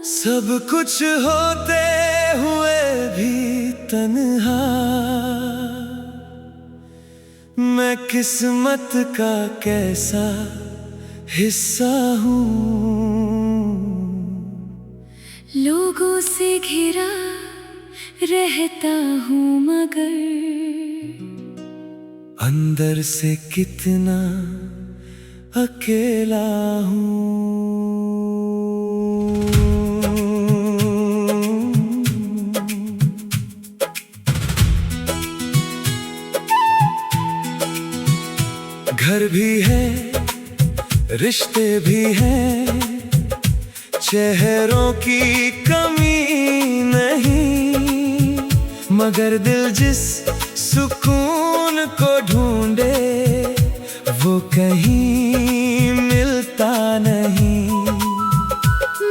सब कुछ होते हुए भी तन्हा, मैं किस्मत का कैसा हिस्सा हूँ। लोगों से घिरा रहता हूँ मगर अंदर से कितना अकेला हूँ। घर भी है, रिश्ते भी हैं, चेहरों की कमी नहीं, मगर दिल जिस सुकून को ढूंढे वो कहीं मिलता नहीं।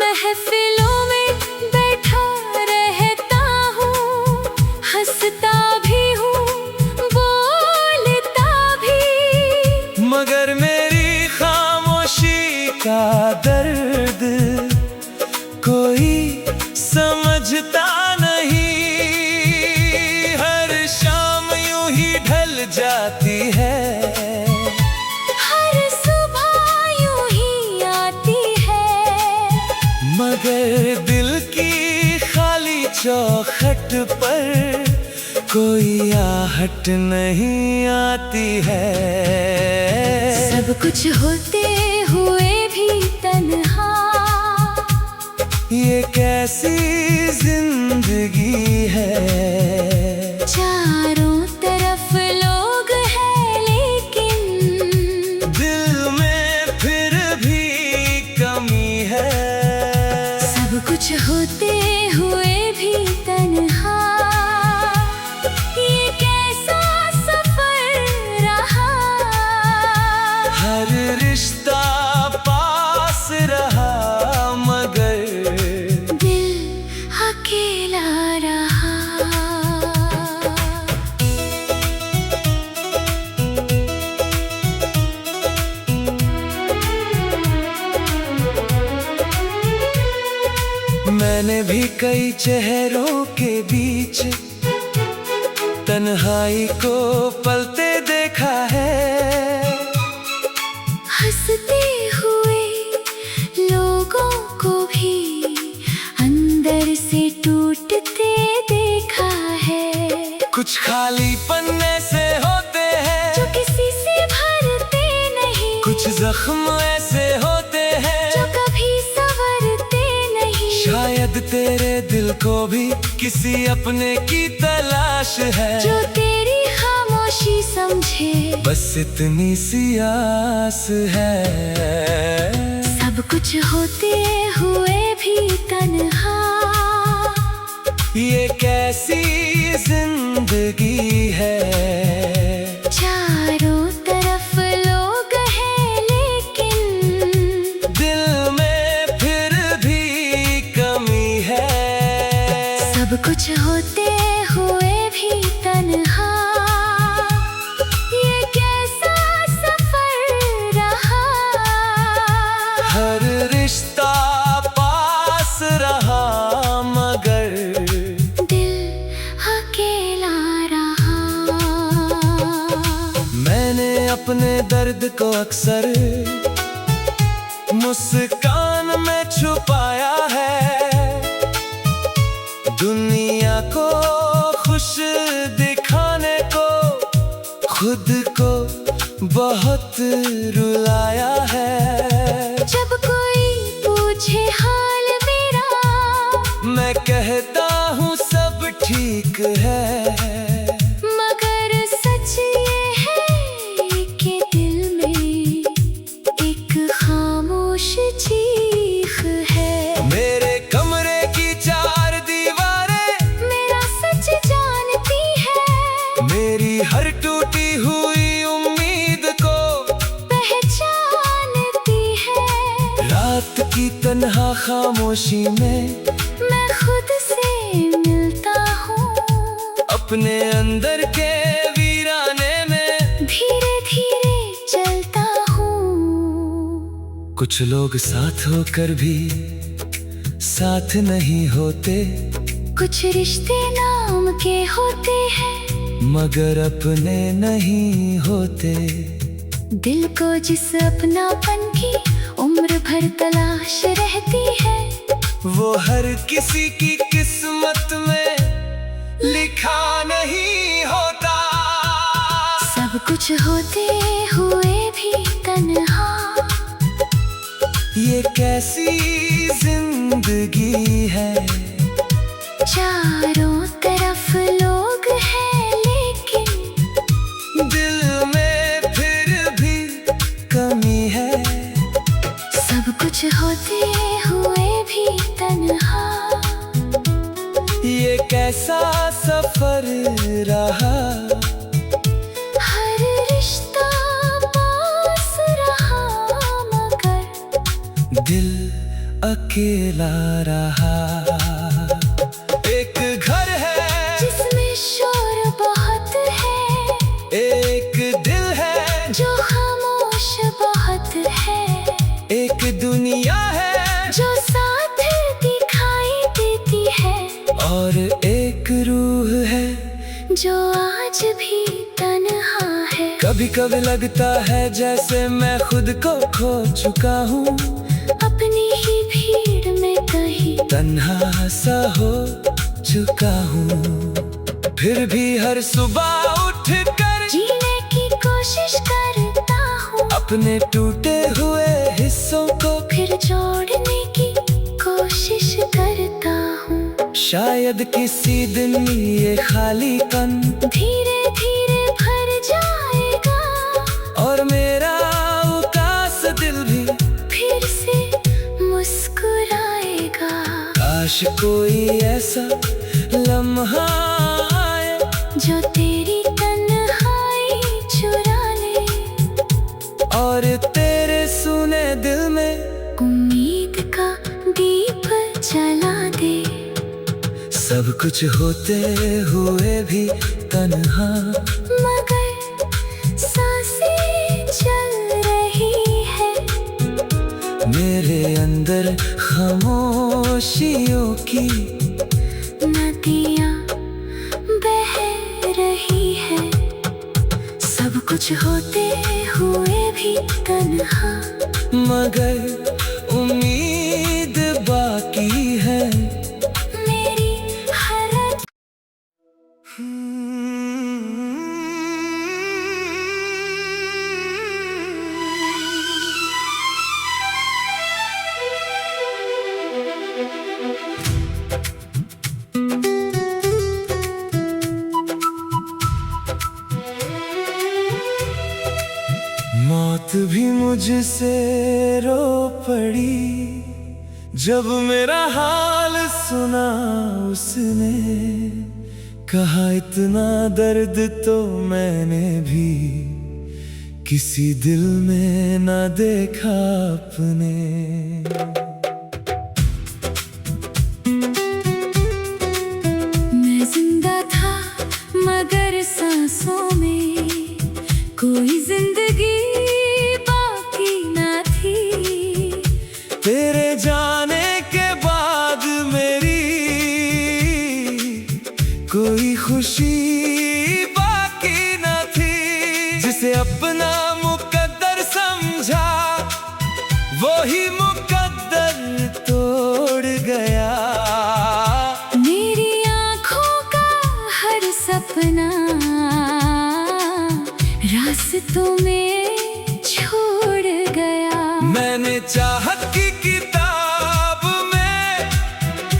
महफिलों में बैठा रहता हूँ, हंसता भी हूँ, बोलता भी, मगर मेरी खामोशी का दर्द कोई समझता नहीं। हर शाम यूं ही ढल जाती है, हर सुबह यूं ही आती है, मगर दिल की खाली चौखट पर कोई आहट नहीं आती है। सब कुछ होते हुए भी तन्हा, ये कैसी जिंदगी है। चारों तरफ लोग हैं लेकिन दिल में फिर भी कमी है। सब कुछ होते हुए भी तन्हा, ये कैसा सफर रहा। हर रिश्ता पास रहा मगर दिल अकेला रहा। मैंने भी कई चेहरों के बीच तन्हाई को पलते देखा है। हंसते हुए लोगों को भी अंदर से टूटते देखा है। कुछ खाली पन्ने से होते हैं जो किसी से भरते नहीं, कुछ जख्म ऐसे होते हैं जो कभी संवरते नहीं। शायद तेरे दिल को भी किसी अपने की तलाश है, जो तेरी खामोशी समझे, बस इतनी सी आस है। सब कुछ होते हुए भी तन्हा, ये कैसी जिंदगी है। चारों तरफ लोग हैं लेकिन दिल में फिर भी कमी है। सब कुछ होते हुए भी तन्हा, ये कैसा सफर रहा। हर रिश्ता पास रहा मगर दिल अकेला रहा। मैंने अपने दर्द को अक्सर मुस्कान में छुपाया है। दुनिया को खुश दिखाने को खुद को बहुत रुलाया है। जब कोई पूछे हाल मेरा, मैं कहता हूँ सब ठीक है, मगर सच ये है कि दिल में एक खामोश चीख है। मेरे कमरे की चार दीवारें मेरा सच जानती है, मेरी हर टूटी हुई उम्मीद को पहचानती है। रात की तन्हा खामोशी में मैं खुद से मिलता हूँ, अपने अंदर के वीराने में धीरे धीरे चलता हूँ। कुछ लोग साथ होकर भी साथ नहीं होते, कुछ रिश्ते नाम के होते हैं मगर अपने नहीं होते। दिल को जिस अपनापन की उम्र भर तलाश रहती है, वो हर किसी की किस्मत में लिखा नहीं होता। सब कुछ होते हुए भी तन्हा, ये कैसी जिंदगी है। चारों तरफ लोग हैं लेकिन दिल में फिर भी कमी है। सब कुछ होते हुए भी तन्हा, ये कैसा सफर रहा। हर रिश्ता पास रहा मगर दिल अकेला रहा। एक घर है जिसमें शोर बहुत है, एक दिल है जो खामोश बहुत है, एक दुनिया है जो साथ दिखाई देती है, और एक रूह है जो आज भी तन्हा है। कभी कभी लगता है जैसे मैं खुद को खो चुका हूँ, अपनी ही भीड़ में कहीं तन्हा सा हो चुका हूँ। फिर भी हर सुबह उठकर जीने की कोशिश करता हूँ, अपने टूटे हुए हिस्सों को फिर जोड़ने की कोशिश करता हूँ। शायद किसी दिन ये खालीपन धीरे धीरे भर जाएगा और मेरा उदास दिल भी फिर से मुस्कुराएगा। काश कोई ऐसा लम्हा आए जो तेरी तन्हाई चुरा ले और तेरे सुने दिल में उम्मीद का दीप जला दे। सब कुछ होते हुए भी तन्हा, मगर सांसें चल रही है, मेरे अंदर खामोशियों की नदियाँ बह रही है। सब कुछ होते हुए भी तन्हा, मगर उम्मीद बाकी है। मेरी हर मौत भी मुझसे रो पड़ी जब मेरा हाल सुना उसने। कहा इतना दर्द तो मैंने भी किसी दिल में ना देखा अपने। मैं जिंदा था मगर सांसों में कोई जिंदगी बाकी ना थी। तेरे जाने के बाद मेरी कोई खुशी बाकी न थी। जिसे अपना मुकद्दर समझा वो ही मुकद्दर तोड़ गया। मेरी आँखों का हर सपना रास्तों में छोड़ गया। मैंने चाहत की किताब में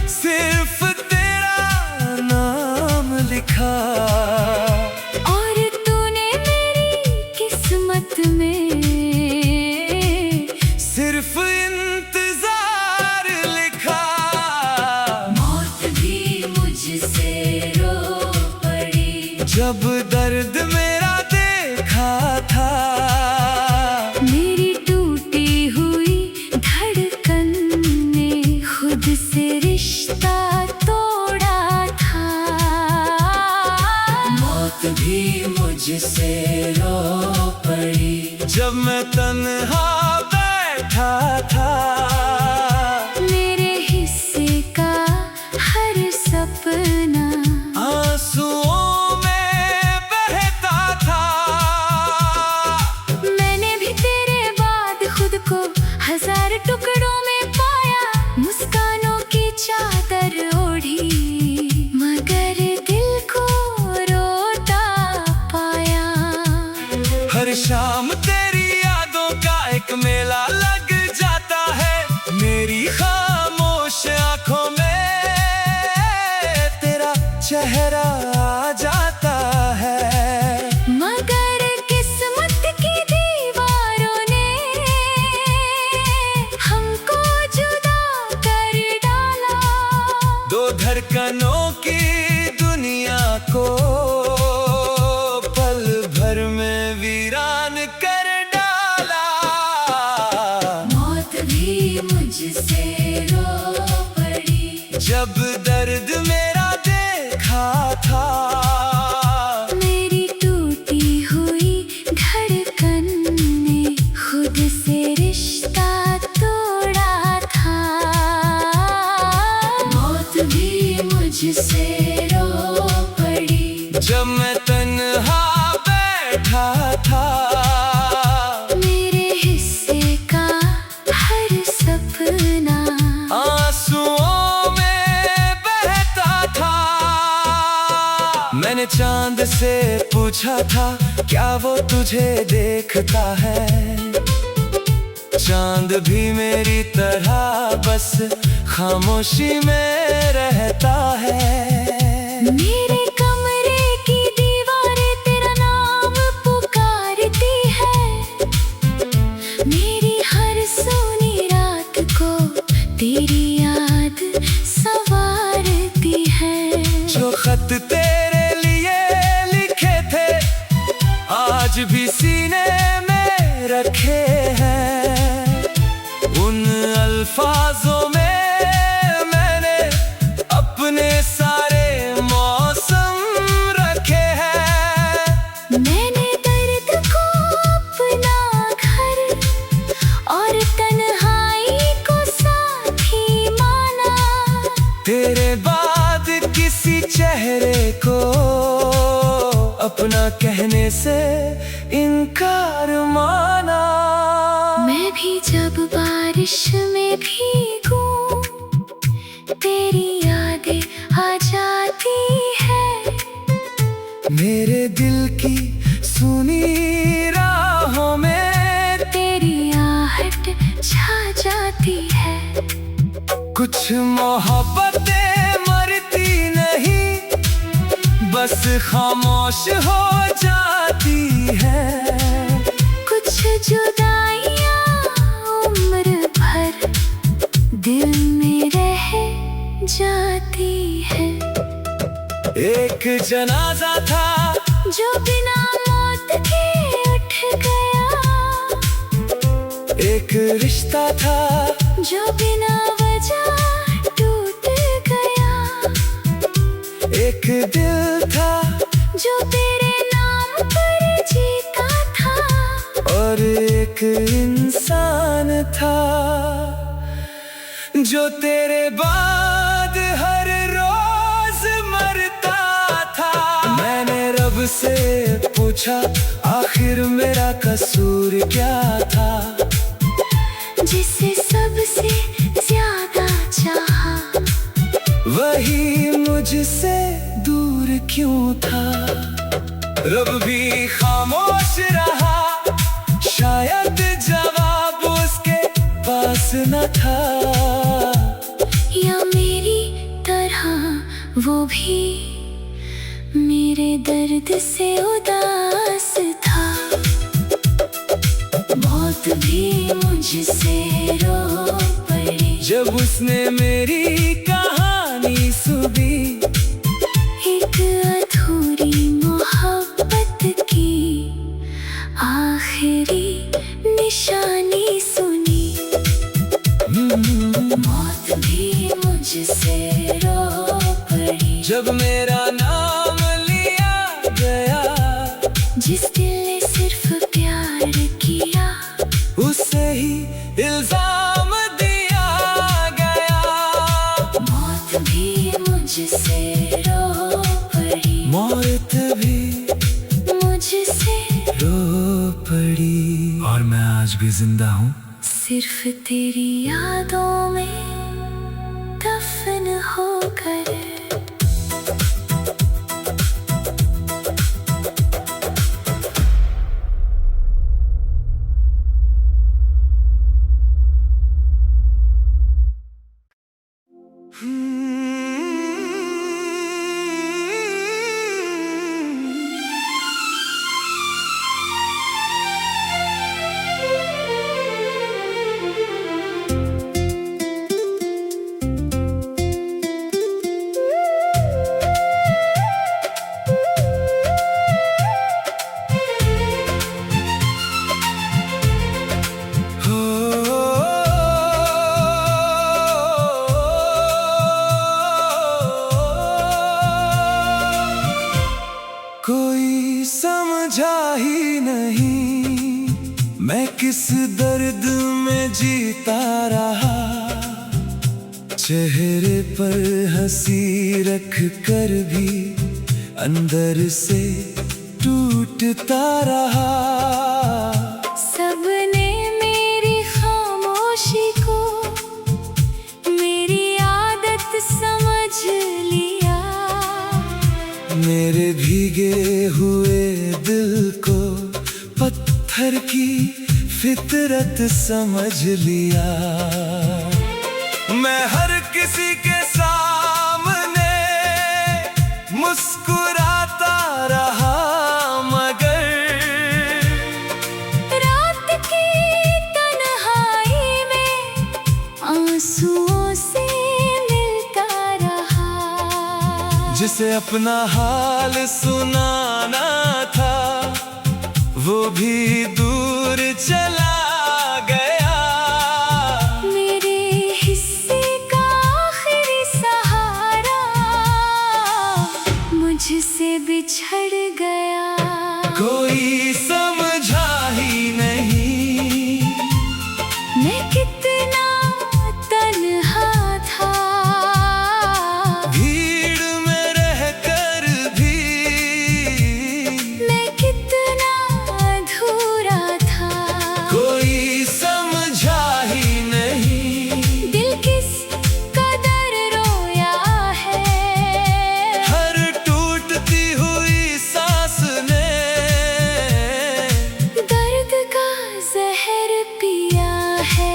सिर्फ तेरा नाम लिखा और तूने मेरी किस्मत में सिर्फ इंतजार लिखा। मौत भी मुझसे रो पड़ी जब दर्द मेरा देखा था। मेरी टूटी हुई धड़कन ने खुद से रिश्ता तोड़ा था। मौत भी मुझसे रो पड़ी जब मैं तन्हा बैठा था। मेरे हिस्से का हर सपना आंसुओं में बहता था। मैंने भी तेरे बाद खुद को 1000 टुकड़ों में पाया। मुस्कानों की चादर ओढ़ी मगर दिल को रोता पाया। हर शाम तेरी यादों का एक मेला लग जाता है। मेरी खामोश आंखों में तेरा चेहरा आ जाता है। मगर किस्मत की दीवारों ने हमको जुदा कर डाला। दो धड़कनों की दुनिया को पल भर में वीरान कर डाला। मौत भी मुझसे रो पड़ी जब दर्द मेरा देखा था। मेरी टूटी हुई धड़कन ने खुद से रिश्ता तोड़ा था। मौत भी मुझसे रो पड़ी जब मैं तन्हा बैठा था। मेरे हिस्से का हर सपना आंसुओं में बहता था। मैंने चांद से पूछा था क्या वो तुझे देखता है। चांद भी मेरी तरह बस खामोशी में रहता है। मेरे कमरे की दीवारें तेरा नाम पुकारती है। मेरी हर सोनी रात को तेरी याद संवारती है। जो खत तेरे लिए लिखे थे आज भी सीने में रखे हैं। उन अल्फाजों में मैंने अपने सारे मौसम रखे हैं। मैंने दर्द को अपना घर और तन्हाई को साथी माना। तेरे बाद किसी चेहरे को अपना कहने से इनकार माना। मैं भी जब बारिश में भीगूं तेरी यादें आ जाती है। मेरे दिल की सुनी राहों में तेरी आहट छा जाती है। कुछ मोहब्बतें मरती नहीं बस खामोश हो जाती है। कुछ जुदाइयां उम्र भर दिल में रह जाती है। एक जनाजा था जो बिना मौत के उठ गया। एक रिश्ता था जो बिना वजह टूट गया। एक दिल था जो तेरे नाम पर जीता था। और एक इंसान था जो तेरे बाद हर रोज मरता था। मैंने रब से पूछा आखिर मेरा कसूर क्या था। जिसे सबसे ज्यादा चाहा वही मुझसे दूर क्यों था। रब भी खामोश रहा शायद जवाब उसके पास न था। या मेरी तरह वो भी मेरे दर्द से उदास था। मौत भी मुझसे रो पड़ी जब उसने मेरी कहानी सुनी। एक अधूरी मोहब्बत की आखिरी निशानी सुनी। मौत भी मुझसे रो पड़ी जब मेरा नाम लिया गया। जिस दिल ने सिर्फ प्यार किया उसे ही इल्जाम दिया गया। मौत भी मुझसे रो पड़ी, मौत भी मुझसे रो पड़ी, और मैं आज भी जिंदा हूँ सिर्फ तेरी यादों में दफन होकर। कोई समझा ही नहीं मैं किस दर्द में जीता रहा। चेहरे पर हंसी रख कर भी अंदर से टूटता रहा। सबने मेरी खामोशी को मेरी आदत समझ लिया। मेरे भीगे हुए दिल को पत्थर की फितरत समझ लिया। मैं हर किसी के सामने मुस्कुराता रहा, मगर रात की तन्हाई में आंसुओं से मिलता रहा। जिसे अपना हाल सुनाना था वो भी दूर चला गया। मेरे हिस्से का आखिरी सहारा मुझसे बिछड़ गया। कोई समझा ही नहीं मैं कितना तन्हा था। भीड़ में रहकर भी मैं कितना अधूरा था। कोई समझा ही नहीं दिल किस कदर रोया है। हर टूटती हुई सांस ने दर्द का जहर पिया है।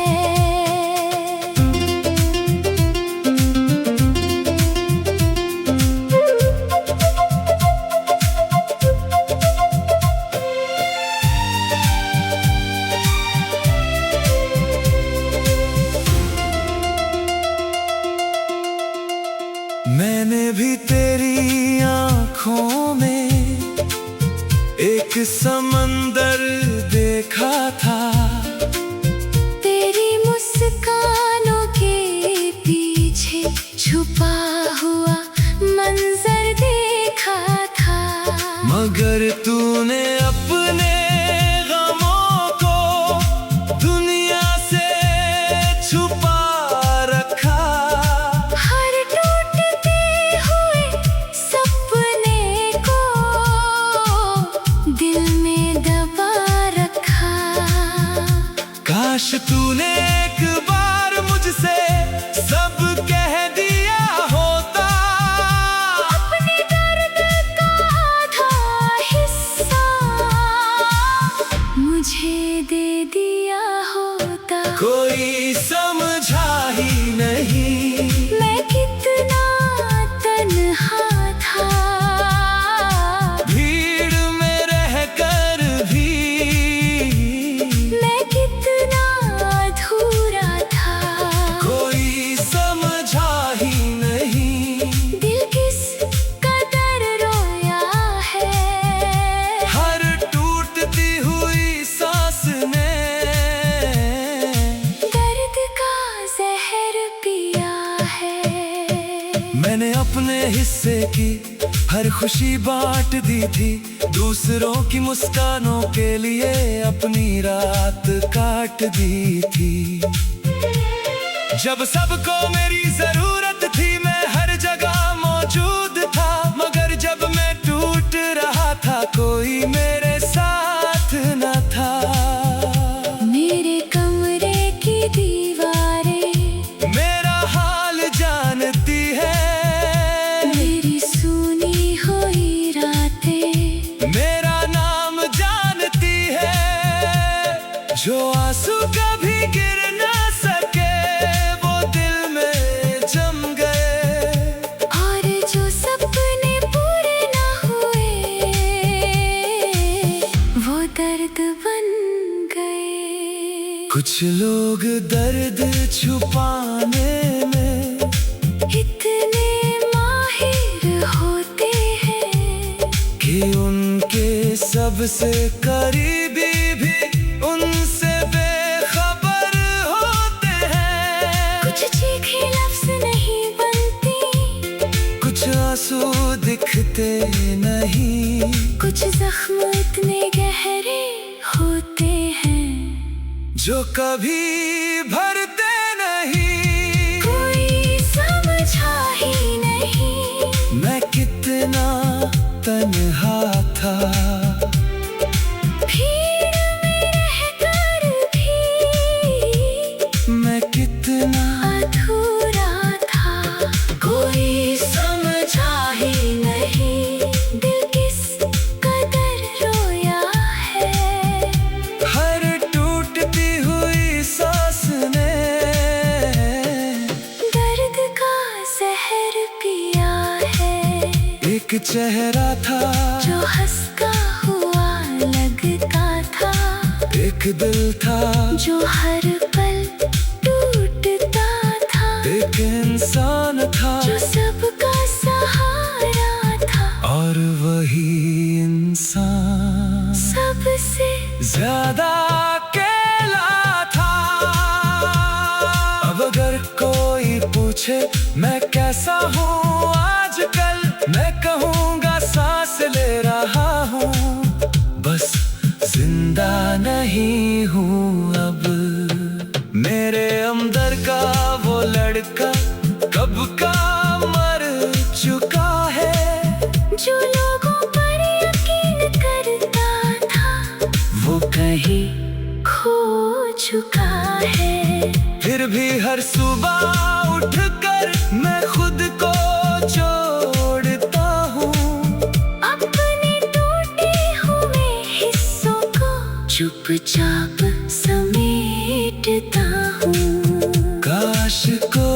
मैंने भी तेरी आँखों में एक समंदर देखा था। तेरी मुस्कानों के पीछे छुपा हुआ मंजर देखा था। मगर तूने अपने गमों को दुनिया से छुपा रखा। हर टूटते हुए सपने को दिल में दबा रखा। काश तूने एक बार मुझसे सब कह दिया होता। अपने दर्द का आधा हिस्सा मुझे दे दिया होता। कोई समझा ही नहीं मैं कितना तन्हा था। भीड़ में रहकर भी मैं कितना अधूरा था। कोई समझा ही नहीं दिल किस कदर रोया है। हर टूटती हुई सांस ने दर्द का जहर पिया है। मैंने अपने हिस्से की हर खुशी बांट दी थी, दूसरों की मुस्कानों के लिए अपनी रात काट दी थी। जब सबको मेरी जरूरत थी मैं हर जगह मौजूद था, मगर जब मैं टूट रहा था कोई मेरे साथ न था। मेरे कमरे की दीवारें मेरा हाल जानती है, मेरी सुनी हुई रातें मेरा नाम जानती है। जो आंसू कभी गिर ना सके वो दिल में जम गए, और जो सपने पूरे ना हुए वो दर्द बन गए। कुछ लोग दर्द छुपाने में इतने माहिर होते हैं कि उनके सबसे करीबी भी उनसे बेखबर होते हैं। कुछ चीखें लफ्ज नहीं बनती, कुछ आंसू दिखते नहीं, कुछ जख्म इतने गहरे होते हैं जो कभी भरते नहीं। कोई समझा ही नहीं मैं कितना तन्हा था, भीड़ में रहकर भी मैं कितना अधूरा था। कोई समझा ही नहीं दिल किस कदर रोया है। हर टूटती हुई सांस ने दर्द का जहर पिया है। एक चेहरा था जो हंसता हुआ लगता था, एक दिल था जो हर पल टूटता था, एक इंसान था जो सबका सहारा था, और वही इंसान सबसे ज्यादा अकेला था। अब अगर कोई पूछे मैं कैसा हूँ आजकल, मैं कहूँगा सांस ले रहा हूँ, बस जिंदा नहीं हूँ अब। मेरे अंदर का वो लड़का कब का मर चुका है, जो लोगों पर यकीन करता था वो कहीं खो चुका है। फिर भी हर सुबह उठकर मैं खुद को जोड़ता हूँ, अपने टूटे हुए हिस्सों को चुपचाप समेटता हूँ। काश को